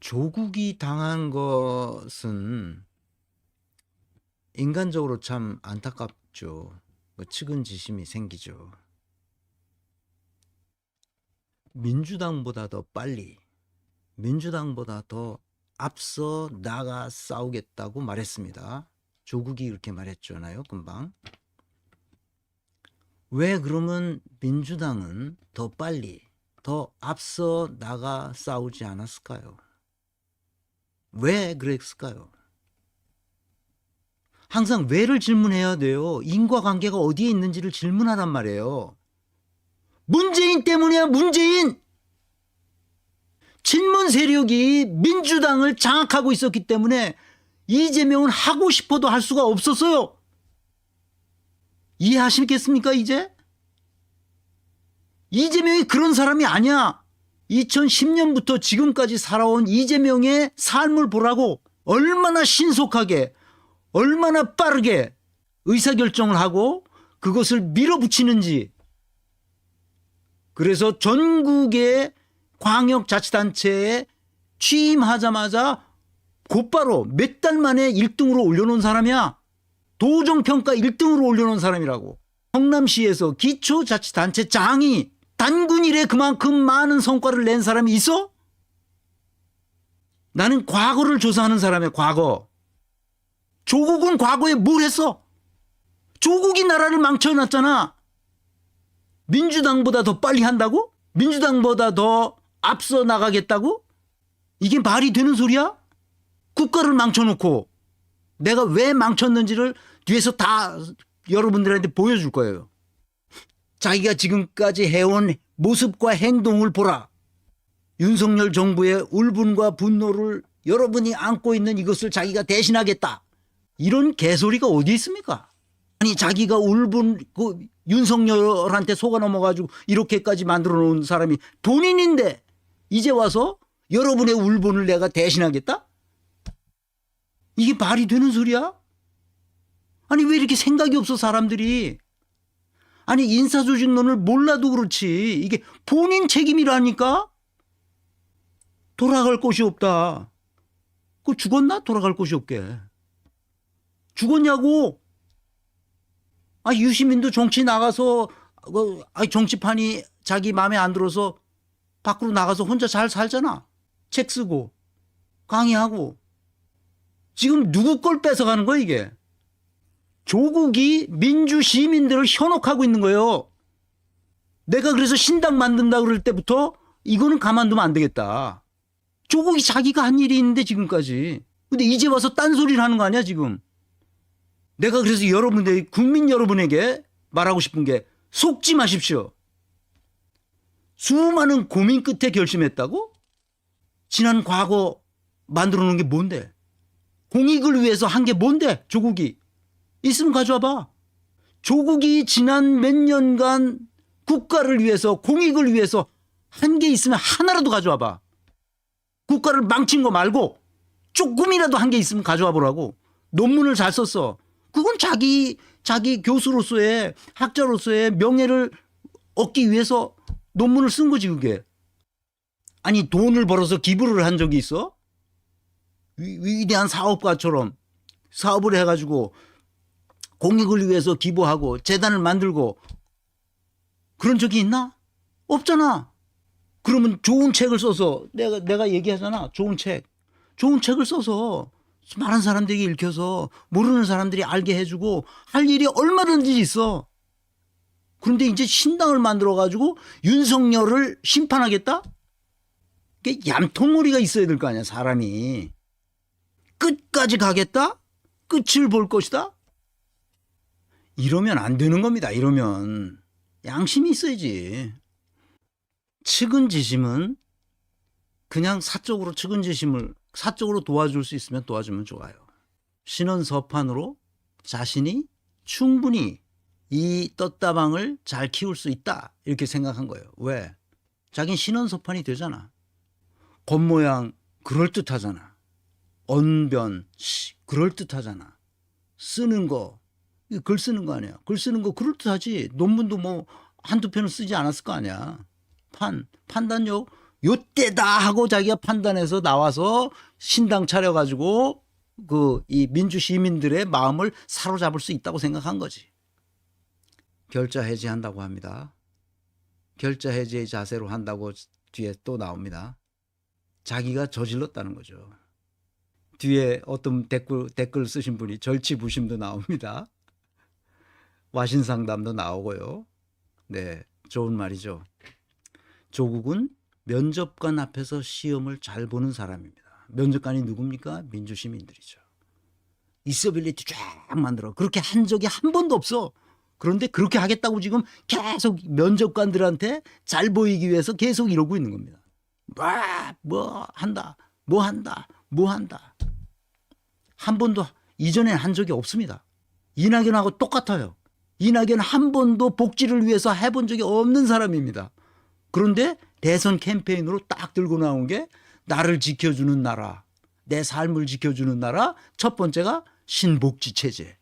조국이 당한 것은 인간적으로 참 안타깝죠. 측은지심이 생기죠. 민주당보다 더 빨리, 민주당보다 더 앞서 나가 싸우겠다고 말했습니다. 조국이 그렇게 말했잖아요, 금방. 왜 그러면 민주당은 더 빨리, 더 앞서 나가 싸우지 않았을까요? 왜 그랬을까요? 항상 왜를 질문해야 돼요. 인과관계가 어디에 있는지를 질문하란 말이에요. 문재인 때문이야, 문재인! 친문 세력이 민주당을 장악하고 있었기 때문에 이재명은 하고 싶어도 할 수가 없었어요. 이해하시겠습니까, 이제? 이재명이 그런 사람이 아니야. 2010년부터 지금까지 살아온 이재명의 삶을 보라고. 얼마나 신속하게, 얼마나 빠르게 의사결정을 하고 그것을 밀어붙이는지. 그래서 전국의 광역자치단체에 취임하자마자 곧바로 몇 달 만에 1등으로 올려놓은 사람이야. 도정평가 1등으로 올려놓은 사람이라고. 성남시에서 기초자치단체장이 단군 일에 그만큼 많은 성과를 낸 사람이 있어? 나는 과거를 조사하는 사람이야, 과거. 조국은 과거에 뭘 했어? 조국이 나라를 망쳐놨잖아. 민주당보다 더 빨리 한다고? 민주당보다 더 앞서 나가겠다고? 이게 말이 되는 소리야? 국가를 망쳐놓고 내가 왜 망쳤는지를 뒤에서 다 여러분들한테 보여줄 거예요. 자기가 지금까지 해온 모습과 행동을 보라. 윤석열 정부의 울분과 분노를 여러분이 안고 있는 이것을 자기가 대신하겠다. 이런 개소리가 어디 있습니까? 아니 자기가 울분 윤석열한테 속아 넘어가지고 이렇게까지 만들어 놓은 사람이 본인인데 이제 와서 여러분의 울분을 내가 대신하겠다? 이게 말이 되는 소리야? 아니 왜 이렇게 생각이 없어 사람들이. 아니 인사조직론을 몰라도 그렇지 이게 본인 책임이라니까. 돌아갈 곳이 없다. 그 죽었나? 돌아갈 곳이 없게. 죽었냐고. 아 유시민도 정치 나가서 정치판이 자기 마음에 안 들어서 밖으로 나가서 혼자 잘 살잖아. 책 쓰고 강의하고. 지금 누구 걸 뺏어가는 거야 이게. 조국이 민주 시민들을 현혹하고 있는 거예요. 내가 그래서 신당 만든다 그럴 때부터 이거는 가만두면 안 되겠다. 조국이 자기가 한 일이 있는데 지금까지. 근데 이제 와서 딴소리를 하는 거 아니야 지금. 내가 그래서 여러분들 국민 여러분에게 말하고 싶은 게 속지 마십시오. 수많은 고민 끝에 결심했다고? 지난 과거 만들어 놓은 게 뭔데? 공익을 위해서 한 게 뭔데? 조국이. 있으면 가져와 봐. 조국이 지난 몇 년간 국가를 위해서 공익을 위해서 한 게 있으면 하나라도 가져와 봐. 국가를 망친 거 말고 조금이라도 한 게 있으면 가져와 보라고. 논문을 잘 썼어. 그건 자기 교수로서의 학자로서의 명예를 얻기 위해서 논문을 쓴 거지 그게. 아니 돈을 벌어서 기부를 한 적이 있어? 위대한 사업가처럼 사업을 해가지고 공익을 위해서 기부하고 재단을 만들고 그런 적이 있나? 없잖아. 그러면 좋은 책을 써서 내가 얘기하잖아. 좋은 책을 써서 많은 사람들이 읽혀서 모르는 사람들이 알게 해주고 할 일이 얼마든지 있어. 그런데 이제 신당을 만들어가지고 윤석열을 심판하겠다? 그게 얌통머리가 있어야 될 거 아니야 사람이. 끝까지 가겠다? 끝을 볼 것이다? 이러면 안 되는 겁니다. 이러면 양심이 있어야지. 측은지심은 그냥 사적으로 사적으로 도와줄 수 있으면 도와주면 좋아요. 신원서판으로 자신이 충분히 이 떴다방을 잘 키울 수 있다 이렇게 생각한 거예요. 왜? 자긴 신원서판이 되잖아. 겉모양 그럴듯하잖아. 언변 그럴듯하잖아. 쓰는 거 글 쓰는 거 아니야. 글 쓰는 거 그럴듯하지. 논문도 뭐 한두 편을 쓰지 않았을 거 아니야. 판단력 요때다 하고 자기가 판단해서 나와서 신당 차려가지고 이 민주 시민들의 마음을 사로잡을 수 있다고 생각한 거지. 결자 해지한다고 합니다. 결자 해지의 자세로 한다고 뒤에 또 나옵니다. 자기가 저질렀다는 거죠. 뒤에 어떤 댓글 쓰신 분이 절치부심도 나옵니다. 와신상담도 나오고요. 네, 좋은 말이죠. 조국은 면접관 앞에서 시험을 잘 보는 사람입니다. 면접관이 누굽니까? 민주시민들이죠. 디서빌리티 쫙 만들어. 그렇게 한 적이 한 번도 없어. 그런데 그렇게 하겠다고 지금 계속 면접관들한테 잘 보이기 위해서 계속 이러고 있는 겁니다. 뭐 한다. 한 번도 이전엔 한 적이 없습니다. 이낙연하고 똑같아요. 이낙연 한 번도 복지를 위해서 해본 적이 없는 사람입니다. 그런데 대선 캠페인으로 딱 들고 나온 게 나를 지켜주는 나라, 내 삶을 지켜주는 나라. 첫 번째가 신복지 체제.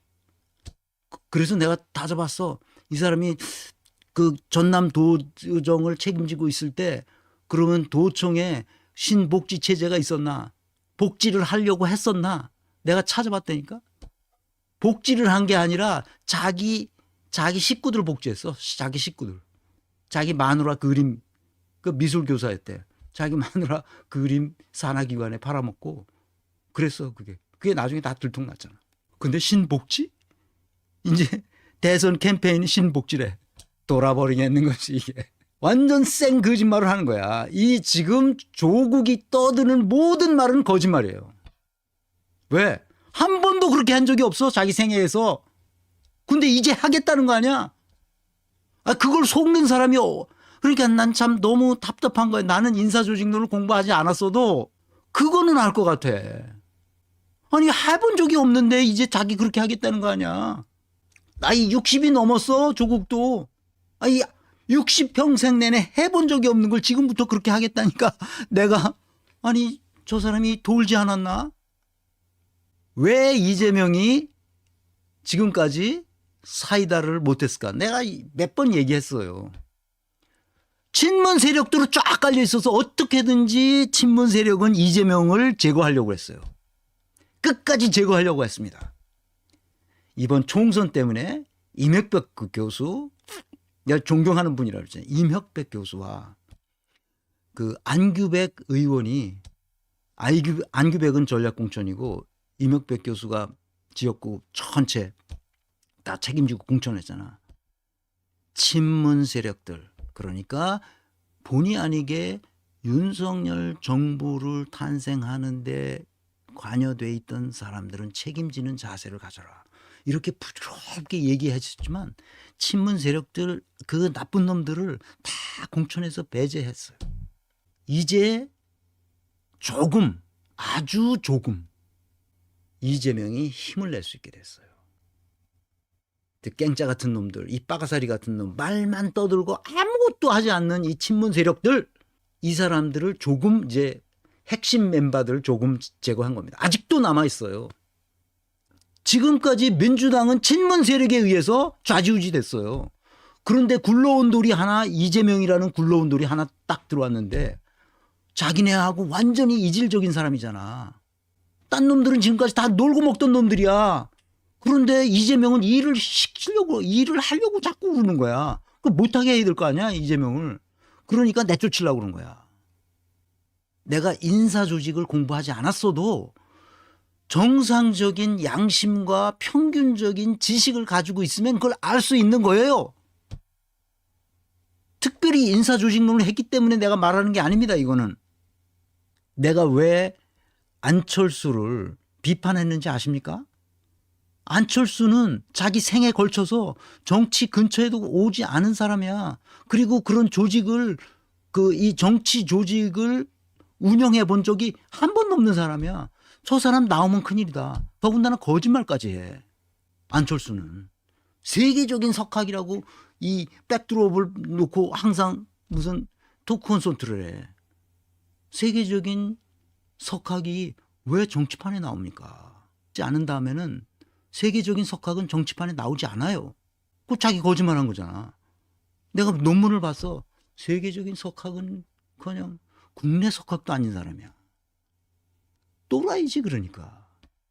그래서 내가 따져봤어. 이 사람이 그 전남 도정을 책임지고 있을 때 그러면 도청에 신복지 체제가 있었나? 복지를 하려고 했었나? 내가 찾아봤다니까. 복지를 한 게 아니라 자기 식구들 복지했어. 자기 식구들. 자기 마누라 그림, 그 미술 교사였대. 자기 마누라 그림 산하기관에 팔아먹고 그랬어. 그게 나중에 다 들통났잖아. 근데 신복지? 이제 대선 캠페인이 신복지래. 돌아버리겠는 거지 이게. 완전 생 거짓말을 하는 거야. 이 지금 조국이 떠드는 모든 말은 거짓말이에요. 왜? 한 번도 그렇게 한 적이 없어. 자기 생애에서. 근데 이제 하겠다는 거 아니야? 그걸 속는 사람이 그러니까 난 참 너무 답답한 거야. 나는 인사조직론을 공부하지 않았어도 그거는 알 것 같아. 아니 해본 적이 없는데 이제 자기 그렇게 하겠다는 거 아니야. 나이 60이 넘었어. 조국도. 60평생 내내 해본 적이 없는 걸 지금부터 그렇게 하겠다니까 내가 저 사람이 돌지 않았나? 왜 이재명이 지금까지 사이다를 못했을까? 내가 몇 번 얘기했어요. 친문 세력들로 쫙 깔려 있어서 어떻게든지 친문 세력은 이재명을 제거하려고 했어요. 끝까지 제거하려고 했습니다. 이번 총선 때문에 임혁백 그 교수, 내가 존경하는 분이라고 했잖아요. 임혁백 교수와 그 안규백 의원이, 안규백은 전략공천이고 임혁백 교수가 지역구 전체 다 책임지고 공천했잖아. 친문 세력들, 그러니까 본의 아니게 윤석열 정부를 탄생하는데 관여돼 있던 사람들은 책임지는 자세를 가져라. 이렇게 부드럽게 얘기했지만 친문 세력들, 그 나쁜 놈들을 다 공천해서 배제했어요. 이제 조금, 아주 조금 이재명이 힘을 낼 수 있게 됐어요. 깽짜 같은 놈들, 이 빠가사리 같은 놈, 말만 떠들고 아무것도 하지 않는 이 친문 세력들, 이 사람들을 조금 이제 핵심 멤버들을 조금 제거한 겁니다. 아직도 남아있어요. 지금까지 민주당은 친문 세력에 의해서 좌지우지 됐어요. 그런데 굴러온 돌이 하나, 이재명이라는 굴러온 돌이 하나 딱 들어왔는데 자기네하고 완전히 이질적인 사람이잖아. 딴 놈들은 지금까지 다 놀고 먹던 놈들이야. 그런데 이재명은 일을 하려고 자꾸 그러는 거야. 못하게 해야 될 거 아니야, 이재명을. 그러니까 내쫓으려고 그런 거야. 내가 인사조직을 공부하지 않았어도 정상적인 양심과 평균적인 지식을 가지고 있으면 그걸 알 수 있는 거예요. 특별히 인사조직론을 했기 때문에 내가 말하는 게 아닙니다. 이거는. 내가 왜 안철수를 비판했는지 아십니까? 안철수는 자기 생에 걸쳐서 정치 근처에도 오지 않은 사람이야. 그리고 그런 조직을, 이 정치 조직을 운영해 본 적이 한 번도 없는 사람이야. 저 사람 나오면 큰일이다. 더군다나 거짓말까지 해. 안철수는. 세계적인 석학이라고 이 백드롭을 놓고 항상 무슨 토크 콘서트를 해. 세계적인 석학이 왜 정치판에 나옵니까? 그렇지 않은 다음에는 세계적인 석학은 정치판에 나오지 않아요. 그 자기 거짓말한 거잖아. 내가 논문을 봤어. 세계적인 석학은 그냥 국내 석학도 아닌 사람이야. 또라이지. 그러니까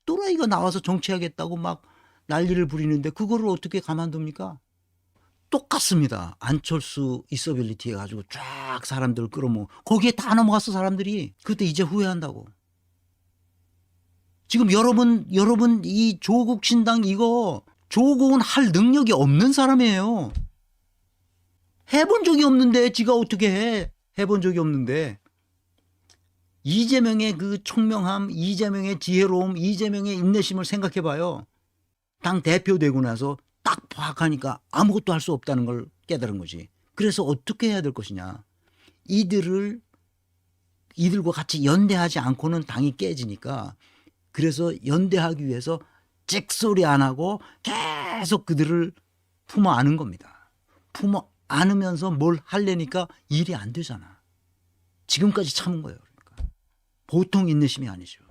또라이가 나와서 정치하겠다고 막 난리를 부리는데 그거를 어떻게 가만둡니까? 똑같습니다. 안철수 이서빌리티 해가지고 쫙 사람들 끌어모 거기에 다 넘어갔어 사람들이. 그때 이제 후회한다고. 지금 여러분 이 조국 신당 이거 조국은 할 능력이 없는 사람이에요. 해본 적이 없는데 지가 어떻게 해. 해본 적이 없는데. 이재명의 그 총명함, 이재명의 지혜로움, 이재명의 인내심을 생각해봐요. 당 대표 되고 나서 딱 파악하니까 아무것도 할 수 없다는 걸 깨달은 거지. 그래서 어떻게 해야 될 것이냐. 이들과 같이 연대하지 않고는 당이 깨지니까 그래서 연대하기 위해서 찍소리 안 하고 계속 그들을 품어 안은 겁니다. 품어 안으면서 뭘 하려니까 일이 안 되잖아. 지금까지 참은 거예요. 그러니까. 보통 인내심이 아니죠.